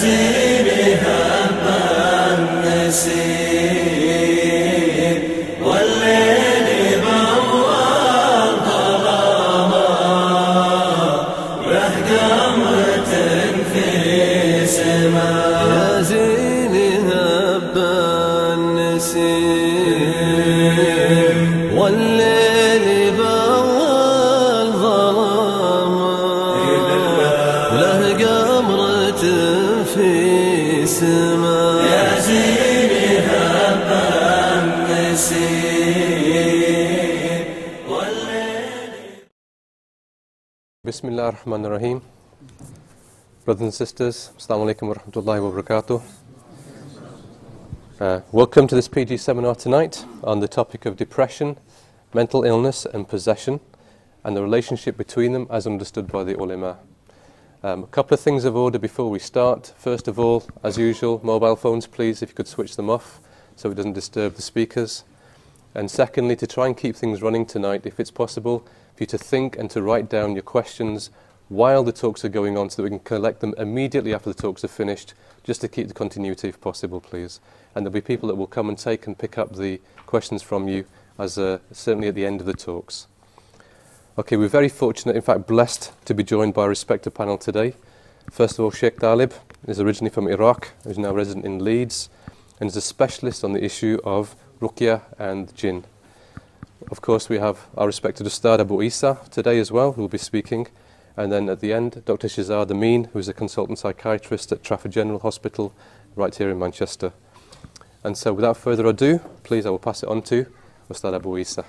يزيني هم النسيم والليل بوال ظلامه له قمرة في سماء يزيني هم النسيم والليل بوال ظلامه له قمرة في سماء يزيني هم النسيم والليل. Bismillah ar-Rahman ar-Rahim. Brothers and sisters, Assalamu alaikum wa rahmatullahi wa barakatuh. Welcome to this PG seminar tonight on the topic of depression, mental illness and possession, and the relationship between them as understood by the ulama. A couple of things of order before we start. First of all, as usual, mobile phones please, if you could switch them off so it doesn't disturb the speakers. And secondly, to try and keep things running tonight, if it's possible, for you to think and to write down your questions while the talks are going on so that we can collect them immediately after the talks are finished, just to keep the continuity if possible, please. And there'll be people that will come and take and pick up the questions from you as certainly at the end of the talks. Okay, we're very fortunate, in fact blessed, to be joined by a respected panel today. First of all, Sheikh Talib is originally from Iraq, is now resident in Leeds, and is a specialist on the issue of ruqyah and jinn. Of course, we have our respected Ustad Abu Eesa today as well, who will be speaking. And then at the end, Dr. Shahzad Amin, who is a consultant psychiatrist at Trafford General Hospital, right here in Manchester. And so without further ado, please, I will pass it on to Ustad Abu Eesa.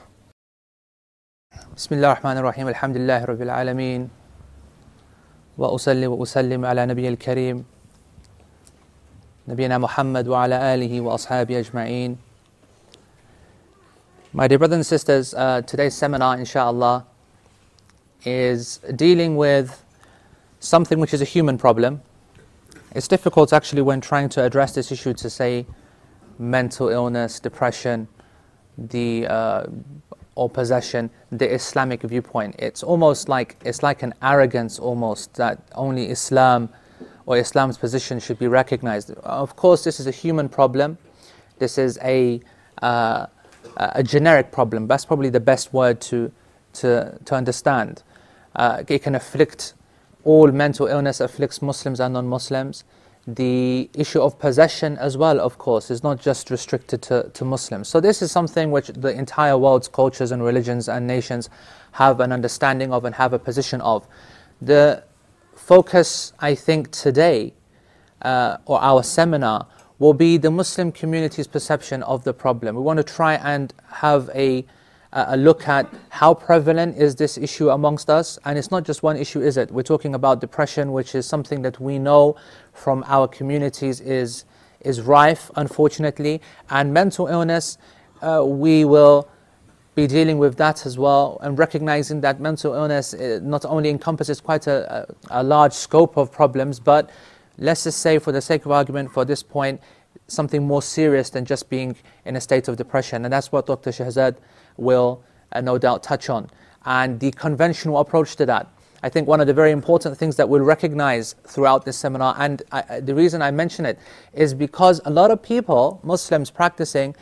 Bismillah ar-Rahman ar-Rahim, alhamdulillahi rabbil alameen, wa usallim ala nabiy al-kareem, nabiyina Muhammad wa ala alihi wa ashabi ajma'een. My dear brothers and sisters, today's seminar, inshallah, is dealing with something which is a human problem. It's difficult actually when trying to address this issue to say mental illness, depression, or possession, the Islamic viewpoint. It's almost like, it's like an arrogance almost that only Islam or Islam's position should be recognized. Of course, this is a human problem. This is a generic problem. That's probably the best word to understand. It can afflict all mental illness, afflicts Muslims and non-Muslims. The issue of possession as well, of course, is not just restricted to Muslims. So this is something which the entire world's cultures and religions and nations have an understanding of and have a position of. The focus, I think, today, or our seminar, will be the Muslim community's perception of the problem. We want to try and have a look at how prevalent is this issue amongst us. And it's not just one issue, is it? We're talking about depression, which is something that we know from our communities is rife, unfortunately. And mental illness, we will be dealing with that as well, and recognizing that mental illness not only encompasses quite a large scope of problems, but let's just say, for the sake of argument, for this point, something more serious than just being in a state of depression. And that's what Dr. Shahzad will no doubt touch on. And the conventional approach to that. I think one of the very important things that we'll recognize throughout this seminar, and the reason I mention it, is because a lot of people, Muslims practicing,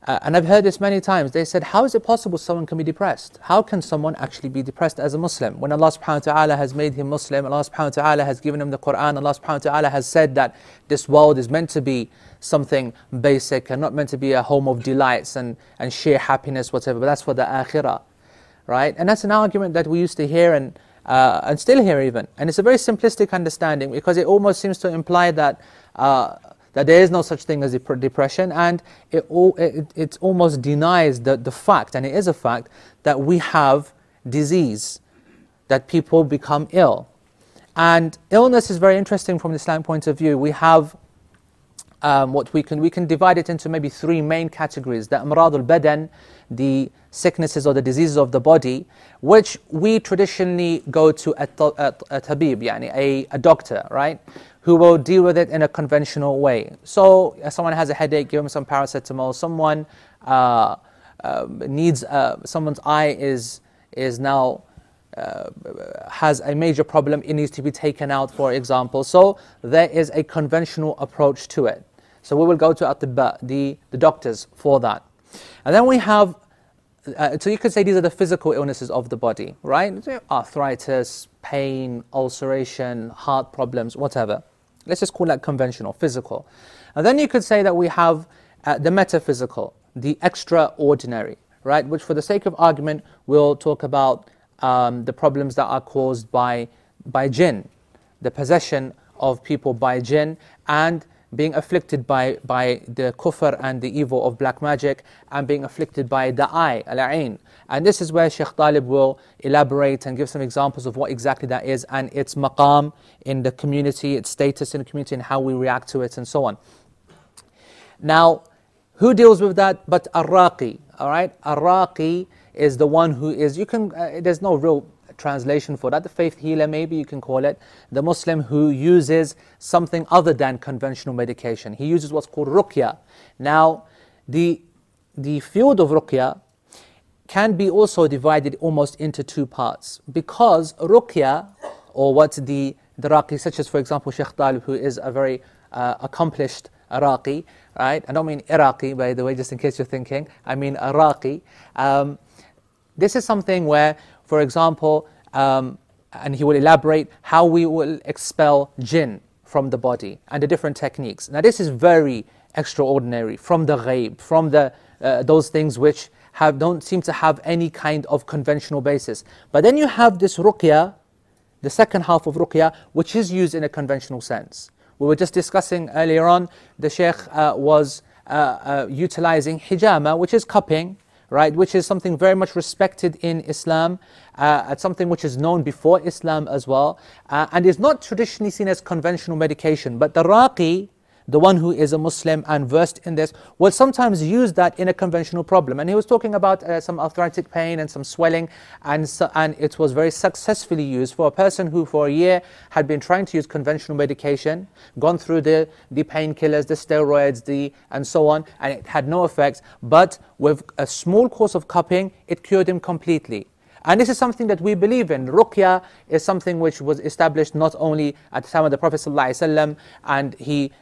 and I've heard this many times, they said, how is it possible someone can be depressed? How can someone actually be depressed as a Muslim? When Allah subhanahu wa ta'ala has made him Muslim, Allah subhanahu wa ta'ala has given him the Quran, Allah subhanahu wa ta'ala has said that this world is meant to be something basic and not meant to be a home of delights and sheer happiness, whatever, but that's for the akhirah, right? And that's an argument that we used to hear and still hear even. And it's a very simplistic understanding, because it almost seems to imply that that there is no such thing as depression, and it almost denies the fact, and it is a fact, that we have disease, that people become ill. And illness is very interesting from the Islamic point of view. We have what we can divide it into maybe three main categories: the amrad al-badan, the sicknesses or the diseases of the body, which we traditionally go to a tabib, yani a doctor, right, who will deal with it in a conventional way. So if someone has a headache, give them some paracetamol. Someone needs someone's eye is now has a major problem, it needs to be taken out, for example. So there is a conventional approach to it. So we will go to the doctors for that. And then we have, so you could say these are the physical illnesses of the body, right? Arthritis, pain, ulceration, heart problems, whatever. Let's just call that conventional, physical. And then you could say that we have the metaphysical, the extraordinary, right? Which for the sake of argument, we'll talk about the problems that are caused by jinn, the possession of people by jinn, and being afflicted by the kufr and the evil of black magic, and being afflicted by the eye, al-ain. And this is where Sheikh Talib will elaborate and give some examples of what exactly that is, and its maqam in the community, its status in the community, and how we react to it, and so on. Now, who deals with that but Ar-Raqi, all right? Ar-Raqi is the one who is, there's no real translation for that, the faith healer maybe you can call it, the Muslim who uses something other than conventional medication. He uses what's called ruqya. Now, the field of ruqya can be also divided almost into two parts, because ruqya, or what the Raqi, such as for example Sheikh Talib, who is a very accomplished Iraqi, right? I don't mean Iraqi, by the way, just in case you're thinking, I mean Iraqi. This is something where, for example, and he will elaborate how we will expel jinn from the body and the different techniques. Now this is very extraordinary, from the ghaib, from those things which don't seem to have any kind of conventional basis. But then you have this ruqya, the second half of ruqya, which is used in a conventional sense. We were just discussing earlier on, the Sheikh was utilizing hijama, which is cupping, right, which is something very much respected in Islam, something which is known before Islam as well, and is not traditionally seen as conventional medication. But the Raqi, the one who is a Muslim and versed in this, will sometimes use that in a conventional problem. And he was talking about some arthritic pain and some swelling, and it was very successfully used for a person who for a year had been trying to use conventional medication, gone through the painkillers, the steroids, and so on, and it had no effect. But with a small course of cupping, it cured him completely. And this is something that we believe in. Ruqya is something which was established not only at the time of the Prophet ﷺ, and he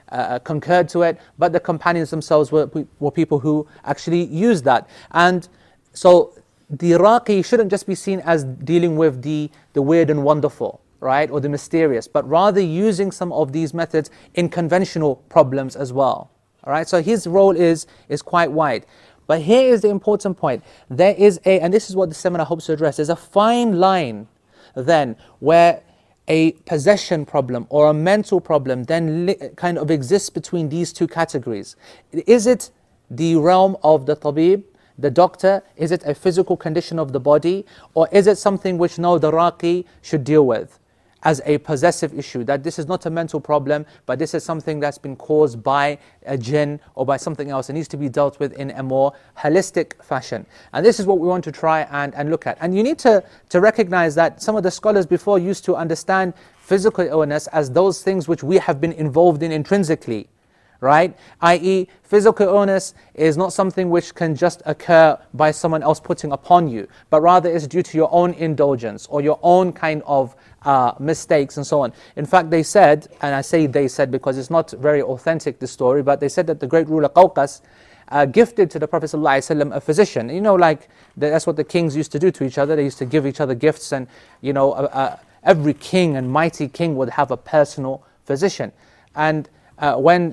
concurred to it, but the companions themselves were people who actually used that. And so the Raqi shouldn't just be seen as dealing with the weird and wonderful, right, or the mysterious, but rather using some of these methods in conventional problems as well. All right, so his role is quite wide. But here is the important point. There is and this is what the seminar hopes to address, there's a fine line then where a possession problem or a mental problem then kind of exists between these two categories. Is it the realm of the tabib, the doctor? Is it a physical condition of the body? Or is it something which no, the Raqi should deal with as a possessive issue, that this is not a mental problem, but this is something that's been caused by a jinn or by something else. It needs to be dealt with in a more holistic fashion. And this is what we want to try and look at. And you need to recognize that some of the scholars before used to understand physical illness as those things which we have been involved in intrinsically, right? I.e., physical illness is not something which can just occur by someone else putting upon you, but rather is due to your own indulgence or your own kind of mistakes and so on. In fact, they said, and I say they said because it's not very authentic, this story, but they said that the great ruler Qawqas gifted to the Prophet ﷺ a physician. You know, like that's what the kings used to do to each other. They used to give each other gifts, and you know, every king and mighty king would have a personal physician. And when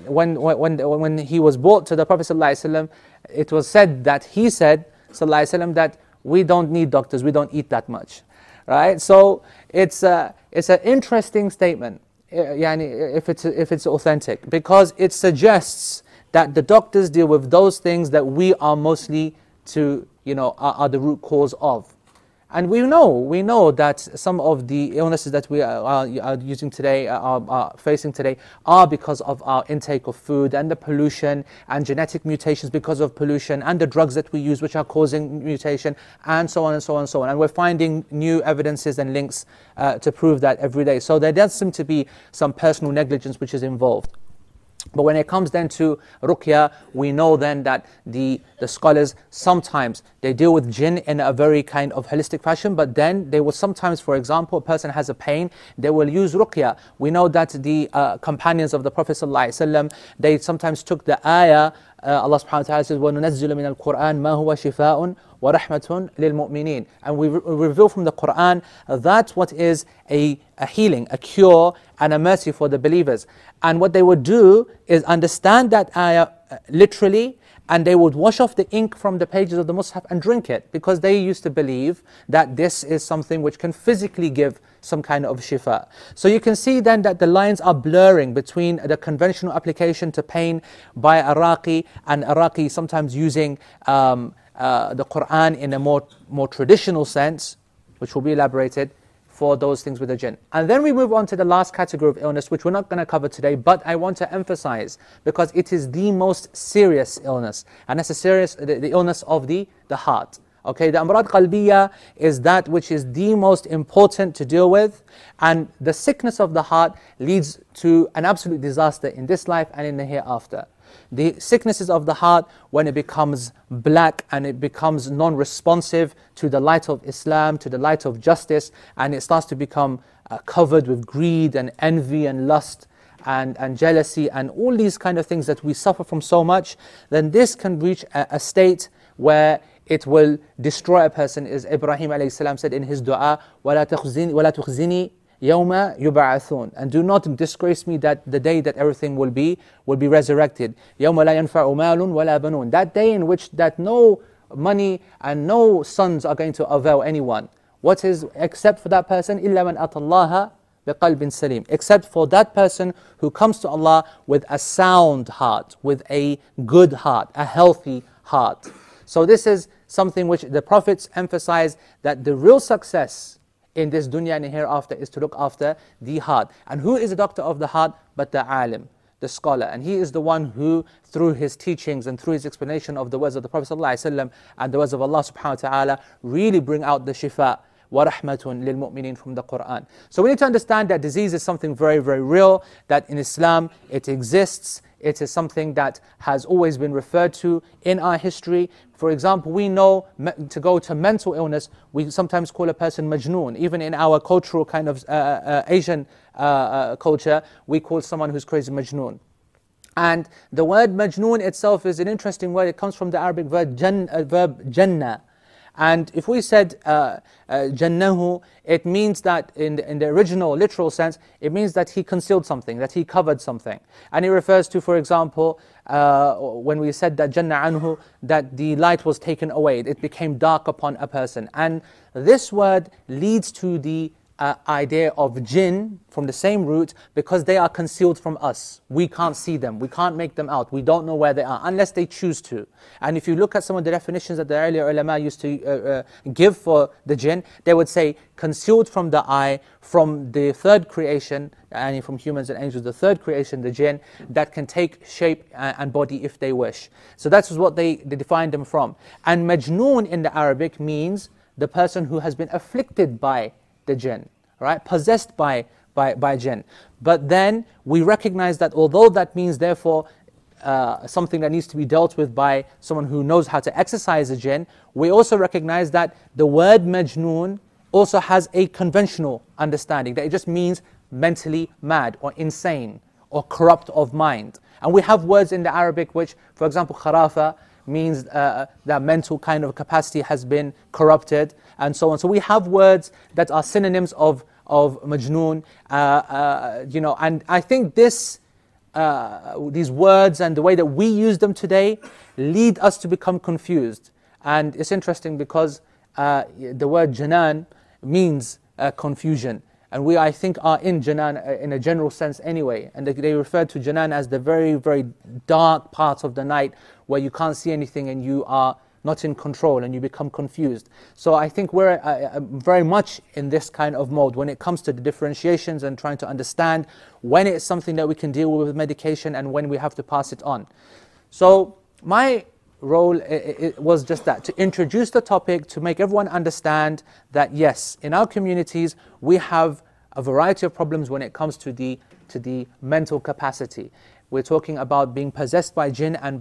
he was brought to the Prophet ﷺ, it was said that he said ﷺ, that we don't need doctors, we don't eat that much, right? So it's an interesting statement, if it's authentic, because it suggests that the doctors deal with those things that we are mostly are the root cause of. And we know that some of the illnesses that we are using today, are facing today, are because of our intake of food and the pollution and genetic mutations because of pollution and the drugs that we use which are causing mutation and so on and so on and so on. And we're finding new evidences and links to prove that every day. So there does seem to be some personal negligence which is involved. But when it comes then to ruqya, we know then that the scholars sometimes they deal with jinn in a very kind of holistic fashion, but then they will sometimes, for example, a person has a pain, they will use ruqya. We know that the companions of the Prophet ﷺ, they sometimes took the ayah, Allah subhanahu wa ta'ala says, وَنُنَزِّلُ مِنَ الْقُرْآنِ مَا هُوَ شِفَاءٌ وَرَحْمَةٌ لِلْمُؤْمِنِينَ. And we reveal from the Qur'an that what is a healing, a cure, and a mercy for the believers. And what they would do is understand that ayah literally, and they would wash off the ink from the pages of the Mus'haf and drink it, because they used to believe that this is something which can physically give some kind of shifa. So you can see then that the lines are blurring between the conventional application to pain by Iraqi, and Iraqi sometimes using the Qur'an in a more traditional sense, which will be elaborated, for those things with the jinn. And then we move on to the last category of illness, which we're not going to cover today, but I want to emphasize, because it is the most serious illness, and that's the illness of the heart. Okay, the amrad qalbiya is that which is the most important to deal with, and the sickness of the heart leads to an absolute disaster in this life and in the hereafter. The sicknesses of the heart, when it becomes black and it becomes non-responsive to the light of Islam, to the light of justice, and it starts to become covered with greed and envy and lust and jealousy and all these kind of things that we suffer from so much, then this can reach a state where it will destroy a person. As Ibrahim alayhi salam said in his dua, وَلَا تُخْزِنِي يَوْمَ يُبْعَثُونَ, and do not disgrace me that the day that everything will be resurrected. يَوْمَ لَا يَنْفَعُ مَالٌ وَلَا بَنُونَ, that day in which that no money and no sons are going to avail anyone. What is, except for that person, إِلَّا مَنْ أَتَى اللَّهَ بِقَلْبٍ سَلِيمٍ, except for that person who comes to Allah with a sound heart, with a good heart, a healthy heart. So this is something which the Prophets emphasize, that the real success in this dunya and hereafter is to look after the heart. And who is the doctor of the heart but the alim, the scholar? And he is the one who, through his teachings and through his explanation of the words of the Prophet ﷺ and the words of Allah subhanahu wa ta'ala, really bring out the shifa. وَرَحْمَةٌ لِلْمُؤْمِنِينَ from the Qur'an. So we need to understand that disease is something very, very real, that in Islam it exists. It is something that has always been referred to in our history. For example, we know to go to mental illness, we sometimes call a person majnoon. Even in our cultural kind of Asian culture, we call someone who's crazy majnoon. And the word majnoon itself is an interesting word. It comes from the Arabic verb jannah. And if we said jannahu, it means that in the original literal sense, it means that he concealed something, that he covered something. And it refers to, for example, when we said that janna anhu, that the light was taken away, it became dark upon a person. And this word leads to the idea of jinn from the same root, because they are concealed from us. We can't see them, we can't make them out, we don't know where they are unless they choose to. And if you look at some of the definitions that the earlier ulama used to give for the jinn, they would say concealed from the eye, from the third creation, and from humans and angels, the third creation, the jinn, that can take shape and body if they wish. So that's what they defined them from. And majnoon in the Arabic means the person who has been afflicted by the jinn, right? Possessed by jinn. But then we recognize that although that means therefore something that needs to be dealt with by someone who knows how to exercise the jinn, we also recognize that the word majnoon also has a conventional understanding, that it just means mentally mad or insane or corrupt of mind. And we have words in the Arabic which, for example, kharafa means that mental kind of capacity has been corrupted, and so on. So we have words that are synonyms of majnoon, and I think these words and the way that we use them today lead us to become confused. And it's interesting because the word janan means confusion. And we, I think, are in janan in a general sense anyway. And they refer to janan as the very, very dark part of the night where you can't see anything and you are not in control and you become confused. So I think we're very much in this kind of mode when it comes to the differentiations and trying to understand when it's something that we can deal with medication and when we have to pass it on. So my role it was just that, to introduce the topic, to make everyone understand that yes, in our communities we have a variety of problems when it comes to the mental capacity. We're talking about being possessed by jinn and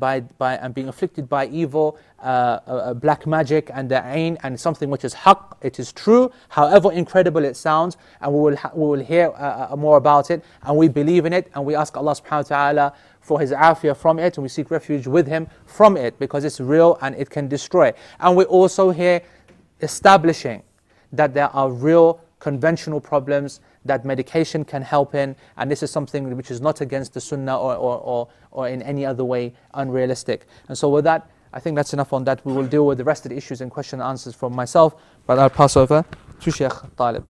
being afflicted by evil, black magic and the ain, and something which is haqq, it is true, however incredible it sounds, and we will hear more about it, and we believe in it, and we ask Allah subhanahu wa ta'ala for His afiyah from it, and we seek refuge with Him from it, because it's real and it can destroy. And we also here establishing that there are real conventional problems that medication can help in, and this is something which is not against the sunnah or in any other way unrealistic. And so with that, I think that's enough on that. We will deal with the rest of the issues and question and answers from myself, but I'll pass over to Sheikh Talib.